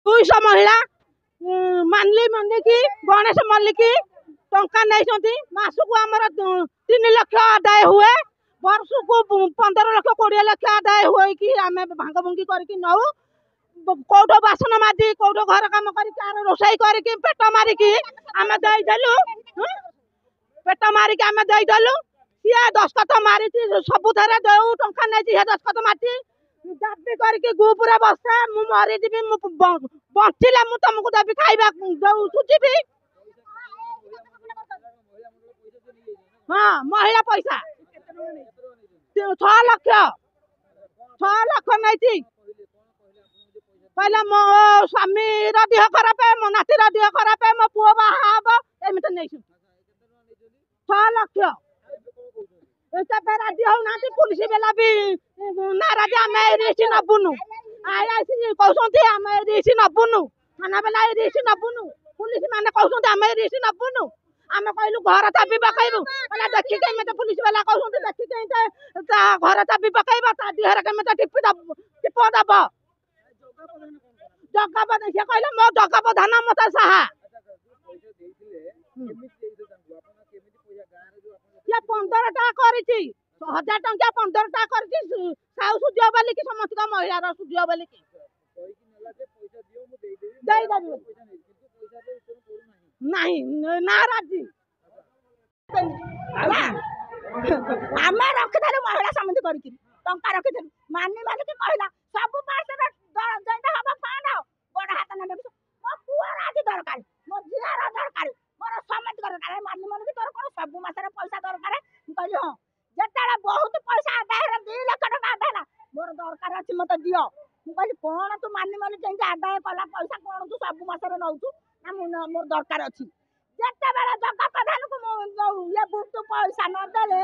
200 महिला मानली मल्लिक गणेश मल्लिक टंका नहीं मासक आमर 3 लाख आदाय हुए वर्ष को 15 लाख 20 लाख आदाय हुए कि आम भांग भुंगी करके नौ कौट बासन माजी कौट घर कम कर रोसई करके पेट मारिक आम देलु पेट मारिक आम देलु सी दस्खत मारी सबुथ दे टंका नहीं दस्खत मारी दाबी करके ग्रुप बसे मु मरीजी बचिले मु तुमको देवी खाइबा जो सुझी हाँ महिला पैसा 6 लाख नहीं कहले मो स्वामी देह खराब मो नाती देह खराब मो पुओ बाहा हम एमती नहीं 6 लाख राजी होना पुलिस बेला भी नाराज आम रिस्क नबुनु कहते आम रिस्क नबुनु थाना बेला रिस्क नबुनु पुलिस मैंने कहते आम रिस्क नबुनु आम कहलु घर चाबी पकईबू देखिक पुलिस वाला कहते देखिक घर चाबी पकईब ता देहर केमी टिप दब जगह सी कहले मो जगह प्रधान मत साहा ये 15 टा कर 1000 टंकिया 15 टा कर साउ सुझियो बोली कि समस्त महिला सुझियो बोली नहीं नाराजी आम रखिलु महिला समिति करके टंका रखिलु मानी मालिक कहला सब पार्टी हम फांड बड़ हाथ ना मो पुअर आज दरकार मो झीर दरकार मोर समिति दरकार मानी मालिक तोर कौन सब मासर पैसा दरकार कहली हाँ जिते बहुत पैसा आदाय 2 लाख टका आदाय मोर दरकार अच्छी मत दियो मुझे कौन तू मानी मानी जाइए आदाय कला पैसा कौन तू सब मासर नौचु ना मोर दरकार अच्छी जिते बेले जगह प्रधान को ये बुट पैसा नदेले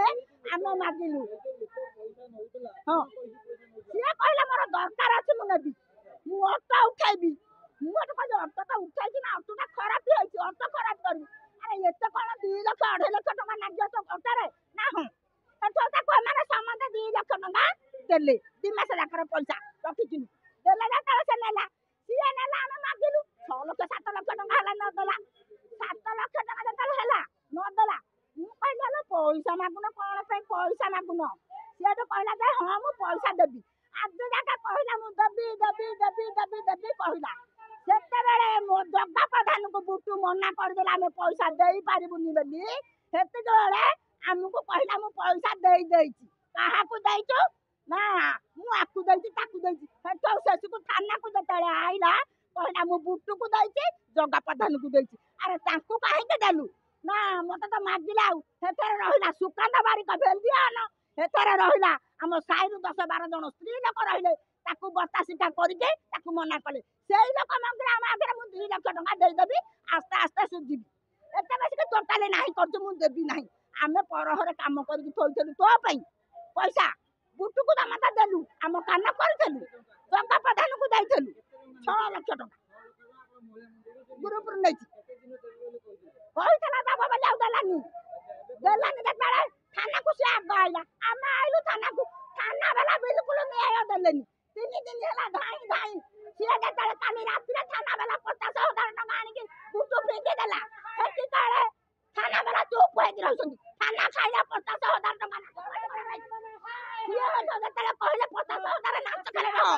आम मागिलु हाँ सी कहला मोर दरकार अच्छी मुझे मु अटो उठेबी मुझे कहले अटो तो उठे ना अटोटा खराब हो अटो खराब कर अरे ये कौन 2 लाख 2.5 लाख टका नागियो तो अटोरे ना हाँ मैंने समझे 2 लाख टका देले 2 मास जाकर पैसा रखी देले से नेला सी नेला आम मागिलु 6 लाख 7 लाख टका है नदेला 7 लाख टका जो नदेला मुझे पैसा मागुन कौन पैसा मागुन सी तो कहला जे हाँ मु पैसा देवी आज जाके कहला मु देवी देवी देवी देवी देवी कहला सेतेबेले मो जगह प्रधान को बुटू मना करदेला आम पैसा दे पारिबुनी बोली सेतेबेले आमको कहला मु पैसा दे देछि काहाकू दैछु ना मु आकू दैछि ताकू दैछि हेठौ सेसुको थाना को जतले आइला कहला मु बुटू को दैछि जगह प्रधान को दैछि अरे तांको काहे के देलु ना मते तो मागिला हेथरे रहिला सुकांत बारी का भेल दिया न हेथरे रहिला हम साइरु 10-12 जन स्त्री लोक रहिले ताकू बता सिका करके ताकू मना कले सेई लोक मंगला हम आगे मु 2 लाख टका दे देबी आस्ते आस्ते सुझी एते बेसी के टोटली नाही करछु मु देबी नाही आमे परहरे काम करके थोइथलु तो पई पैसा बुटू को माता देलु हम काना करथलु जगह प्रधान को दैथलु 6 लाख टका ग्रुप नै कहला दबा बले देलानी जतले थाना को से आग आइला आम आइलु थाना को थाना वाला बिल्कुल नहीं देलेनी 3 दिन हला धाई धाई सी जतले काली रात रे थाना वाला 50,000 टका आनी के बुटू फेंके देला हेती काले थाना वाला चुप होई रहउछन थाना खाइला 50,000 टका ये जतले कहले 50,000 नाच करे रह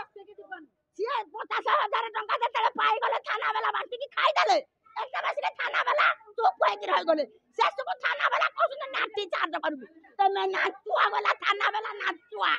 सी 50,000 टका जतले पाई गले थाना वाला बांटी की खाई देले एक बस थाना वाला चुप होई रह गले शेष को थाना वाला कहू नाटी चार्ज करबू तो मैं नाचुआ वाला थाना वाला नाचुआ